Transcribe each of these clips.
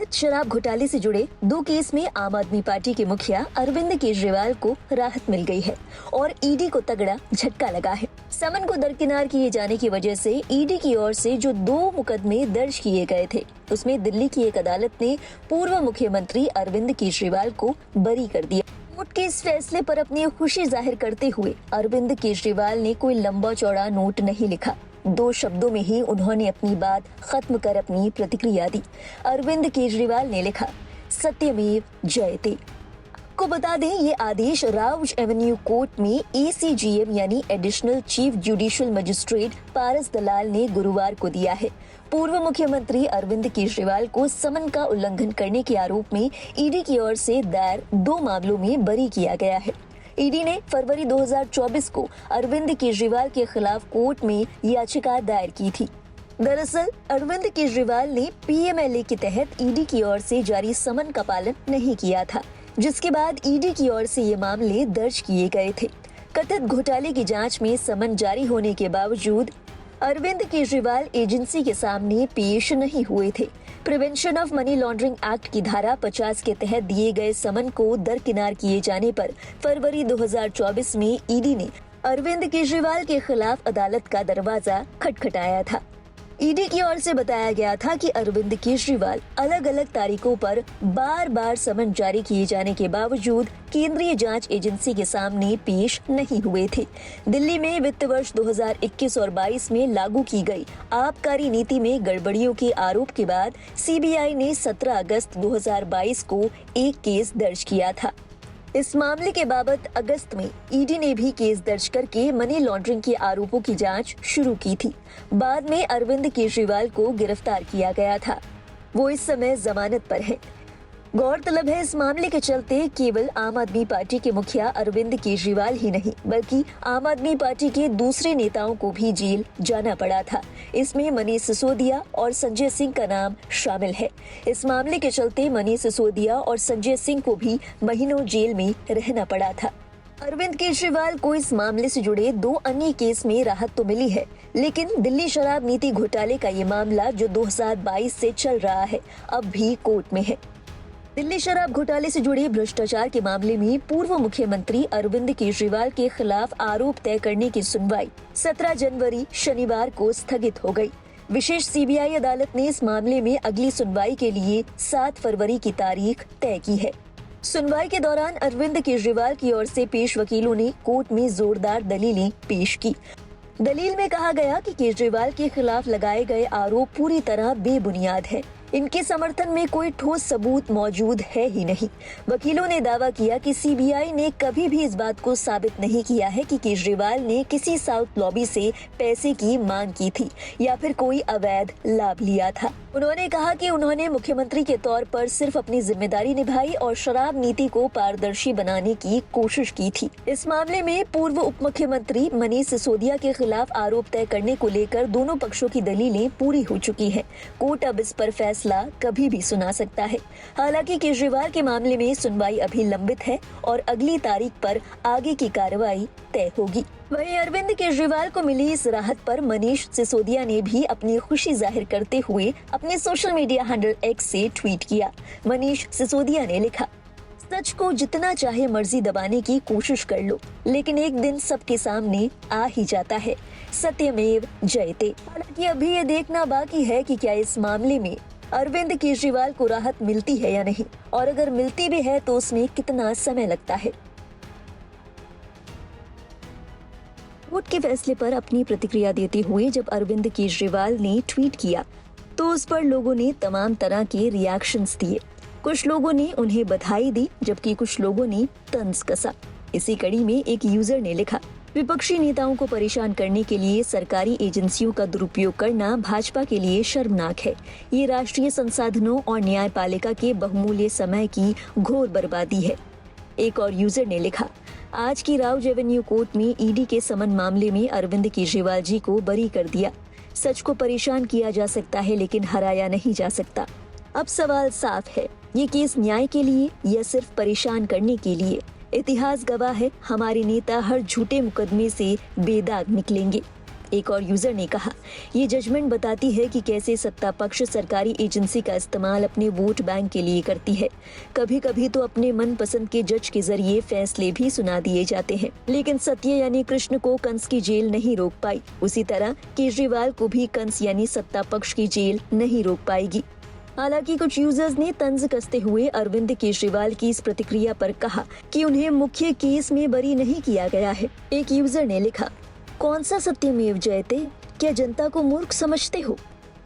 कथित शराब घोटाले से जुड़े 2 केस में आम आदमी पार्टी के मुखिया अरविंद केजरीवाल को राहत मिल गई है और ईडी को तगड़ा झटका लगा है। समन को दरकिनार किए जाने की वजह से ईडी की ओर से जो 2 मुकदमे दर्ज किए गए थे, उसमें दिल्ली की एक अदालत ने पूर्व मुख्यमंत्री अरविंद केजरीवाल को बरी कर दिया। कोर्ट के इस फैसले पर अपनी खुशी जाहिर करते हुए अरविंद केजरीवाल ने कोई लंबा चौड़ा नोट नहीं लिखा। 2 शब्दों में ही उन्होंने अपनी बात खत्म कर अपनी प्रतिक्रिया दी। अरविंद केजरीवाल ने लिखा, सत्यमेव जयते। को बता दें, ये आदेश राउज एवेन्यू कोर्ट में एसीजीएम यानी एडिशनल चीफ जुडिशियल मजिस्ट्रेट पारस दलाल ने गुरुवार को दिया है। पूर्व मुख्यमंत्री अरविंद केजरीवाल को समन का उल्लंघन करने के आरोप में ईडी की ओर से दायर 2 मामलों में बरी किया गया है। ईडी ने फरवरी 2024 को अरविंद केजरीवाल के खिलाफ कोर्ट में याचिका दायर की थी। दरअसल अरविंद केजरीवाल ने पीएमएलए के तहत ईडी की ओर से जारी समन का पालन नहीं किया था, जिसके बाद ईडी की ओर से ये मामले दर्ज किए गए थे। कथित घोटाले की जांच में समन जारी होने के बावजूद अरविंद केजरीवाल एजेंसी के सामने पेश नहीं हुए थे। Prevention of money laundering act की धारा 50 के तहत दिए गए समन को दरकिनार किए जाने पर फरवरी 2024 में ईडी ने अरविंद केजरीवाल के खिलाफ अदालत का दरवाजा खटखटाया था। ईडी की ओर से बताया गया था कि अरविंद केजरीवाल अलग अलग तारीखों पर बार समन जारी किए जाने के बावजूद केंद्रीय जांच एजेंसी के सामने पेश नहीं हुए थे। दिल्ली में वित्त वर्ष 2021 और 22 में लागू की गई आबकारी नीति में गड़बड़ियों के आरोप के बाद सीबीआई ने 17 अगस्त 2022 को एक केस दर्ज किया था। इस मामले के बाबत अगस्त में ईडी ने भी केस दर्ज करके मनी लॉन्ड्रिंग के आरोपों की जांच शुरू की थी। बाद में अरविंद केजरीवाल को गिरफ्तार किया गया था। वो इस समय जमानत पर है। गौरतलब है, इस मामले के चलते केवल आम आदमी पार्टी के मुखिया अरविंद केजरीवाल ही नहीं, बल्कि आम आदमी पार्टी के दूसरे नेताओं को भी जेल जाना पड़ा था। इसमें मनीष सिसोदिया और संजय सिंह का नाम शामिल है। इस मामले के चलते मनीष सिसोदिया और संजय सिंह को भी महीनों जेल में रहना पड़ा था। अरविंद केजरीवाल को इस मामले से जुड़े 2 अन्य केस में राहत तो मिली है, लेकिन दिल्ली शराब नीति घोटाले का ये मामला जो 2022 से चल रहा है, अब भी कोर्ट में है। दिल्ली शराब घोटाले से जुड़े भ्रष्टाचार के मामले में पूर्व मुख्यमंत्री अरविंद केजरीवाल के खिलाफ आरोप तय करने की सुनवाई 17 जनवरी शनिवार को स्थगित हो गई। विशेष सीबीआई अदालत ने इस मामले में अगली सुनवाई के लिए 7 फरवरी की तारीख तय की है। सुनवाई के दौरान अरविंद केजरीवाल की ओर से पेश वकीलों ने कोर्ट में जोरदार दलीलें पेश की। दलील में कहा गया कि केजरीवाल के खिलाफ लगाए गए आरोप पूरी तरह बेबुनियाद है। इनके समर्थन में कोई ठोस सबूत मौजूद है ही नहीं। वकीलों ने दावा किया कि सीबीआई ने कभी भी इस बात को साबित नहीं किया है कि केजरीवाल ने किसी साउथ लॉबी से पैसे की मांग की थी या फिर कोई अवैध लाभ लिया था। उन्होंने कहा कि उन्होंने मुख्यमंत्री के तौर पर सिर्फ अपनी जिम्मेदारी निभाई और शराब नीति को पारदर्शी बनाने की कोशिश की थी। इस मामले में पूर्व उप मुख्यमंत्री मनीष सिसोदिया के खिलाफ आरोप तय करने को लेकर दोनों पक्षों की दलीलें पूरी हो चुकी हैं। कोर्ट अब इस पर फैसला कभी भी सुना सकता है। हालांकि केजरीवाल के मामले में सुनवाई अभी लंबित है और अगली तारीख पर आगे की कार्रवाई तय होगी। वहीं अरविंद केजरीवाल को मिली इस राहत पर मनीष सिसोदिया ने भी अपनी खुशी जाहिर करते हुए अपने सोशल मीडिया हैंडल एक्स से ट्वीट किया। मनीष सिसोदिया ने लिखा, सच को जितना चाहे मर्जी दबाने की कोशिश कर लो, लेकिन एक दिन सबके सामने आ ही जाता है। सत्यमेव जयते। हालांकि अभी ये देखना बाकी है कि क्या इस मामले में अरविंद केजरीवाल को राहत मिलती है या नहीं, और अगर मिलती भी है तो उसमें कितना समय लगता है। कोर्ट के फैसले पर अपनी प्रतिक्रिया देते हुए जब अरविंद केजरीवाल ने ट्वीट किया तो उस पर लोगों ने तमाम तरह के रिएक्शंस दिए। कुछ लोगों ने उन्हें बधाई दी, जबकि कुछ लोगों ने तंज कसा। इसी कड़ी में एक यूजर ने लिखा, विपक्षी नेताओं को परेशान करने के लिए सरकारी एजेंसियों का दुरुपयोग करना भाजपा के लिए शर्मनाक है। ये राष्ट्रीय संसाधनों और न्यायपालिका के बहुमूल्य समय की घोर बर्बादी है। एक और यूजर ने लिखा, आज की राउज एवेन्यू कोर्ट में ईडी के समन मामले में अरविंद केजरीवाल जी को बरी कर दिया। सच को परेशान किया जा सकता है, लेकिन हराया नहीं जा सकता। अब सवाल साफ है, ये केस न्याय के लिए या सिर्फ परेशान करने के लिए? इतिहास गवाह है, हमारे नेता हर झूठे मुकदमे से बेदाग निकलेंगे। एक और यूजर ने कहा, ये जजमेंट बताती है कि कैसे सत्ता पक्ष सरकारी एजेंसी का इस्तेमाल अपने वोट बैंक के लिए करती है। कभी कभी तो अपने मनपसंद के जज के जरिए फैसले भी सुना दिए जाते हैं। लेकिन सत्य यानी कृष्ण को कंस की जेल नहीं रोक पाई, उसी तरह केजरीवाल को भी कंस यानी सत्ता पक्ष की जेल नहीं रोक पाएगी। हालांकि कुछ यूजर्स ने तंज कसते हुए अरविंद केजरीवाल की इस प्रतिक्रिया पर कहा कि उन्हें मुख्य केस में बरी नहीं किया गया है। एक यूजर ने लिखा, कौन सा सत्यमेव जयते, क्या जनता को मूर्ख समझते हो?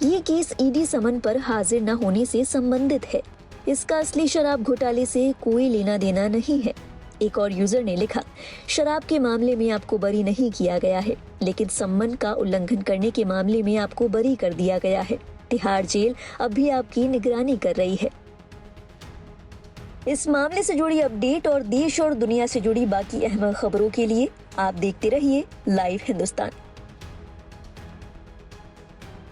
ये केस ईडी समन पर हाजिर न होने से संबंधित है। इसका असली शराब घोटाले से कोई लेना देना नहीं है। एक और यूजर ने लिखा, शराब के मामले में आपको बरी नहीं किया गया है, लेकिन सम्मन का उल्लंघन करने के मामले में आपको बरी कर दिया गया है। तिहाड़ जेल अब भी आपकी निगरानी कर रही है। इस मामले से जुड़ी अपडेट और देश और दुनिया से जुड़ी बाकी अहम खबरों के लिए आप देखते रहिए लाइव हिंदुस्तान।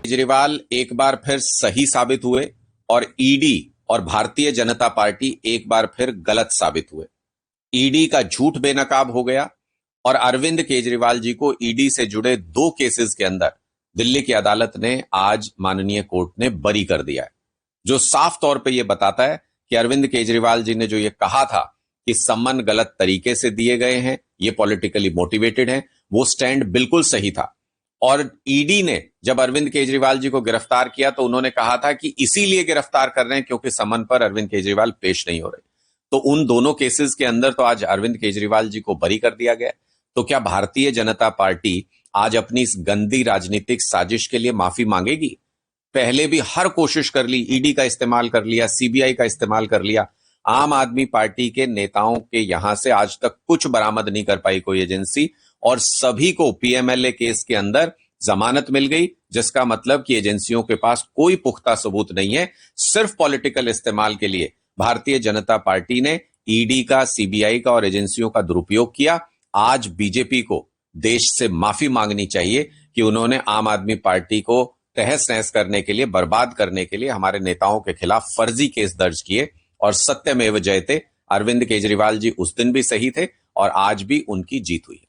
केजरीवाल एक बार फिर सही साबित हुए और ईडी और भारतीय जनता पार्टी एक बार फिर गलत साबित हुए। ईडी का झूठ बेनकाब हो गया और अरविंद केजरीवाल जी को ईडी से जुड़े 2 केसेस के अंदर दिल्ली की अदालत ने आज माननीय कोर्ट ने बरी कर दिया है, जो साफ तौर पे ये बताता है कि अरविंद केजरीवाल जी ने जो ये कहा था कि सम्मन गलत तरीके से दिए गए हैं, ये पॉलिटिकली मोटिवेटेड हैं, वो स्टैंड बिल्कुल सही था। और ईडी ने जब अरविंद केजरीवाल जी को गिरफ्तार किया तो उन्होंने कहा था कि इसीलिए गिरफ्तार कर रहे हैं क्योंकि सम्मन पर अरविंद केजरीवाल पेश नहीं हो रहे। तो उन दोनों केसेस के अंदर तो आज अरविंद केजरीवाल जी को बरी कर दिया गया। तो क्या भारतीय जनता पार्टी आज अपनी इस गंदी राजनीतिक साजिश के लिए माफी मांगेगी? पहले भी हर कोशिश कर ली, ईडी का इस्तेमाल कर लिया, सीबीआई का इस्तेमाल कर लिया, आम आदमी पार्टी के नेताओं के यहां से आज तक कुछ बरामद नहीं कर पाई कोई एजेंसी, और सभी को पीएमएलए केस के अंदर जमानत मिल गई, जिसका मतलब कि एजेंसियों के पास कोई पुख्ता सबूत नहीं है। सिर्फ पॉलिटिकल इस्तेमाल के लिए भारतीय जनता पार्टी ने ईडी का, सीबीआई का और एजेंसियों का दुरुपयोग किया। आज बीजेपी को देश से माफी मांगनी चाहिए कि उन्होंने आम आदमी पार्टी को तहस नहस करने के लिए, बर्बाद करने के लिए हमारे नेताओं के खिलाफ फर्जी केस दर्ज किए। और सत्यमेव जयते, अरविंद केजरीवाल जी उस दिन भी सही थे और आज भी उनकी जीत हुई।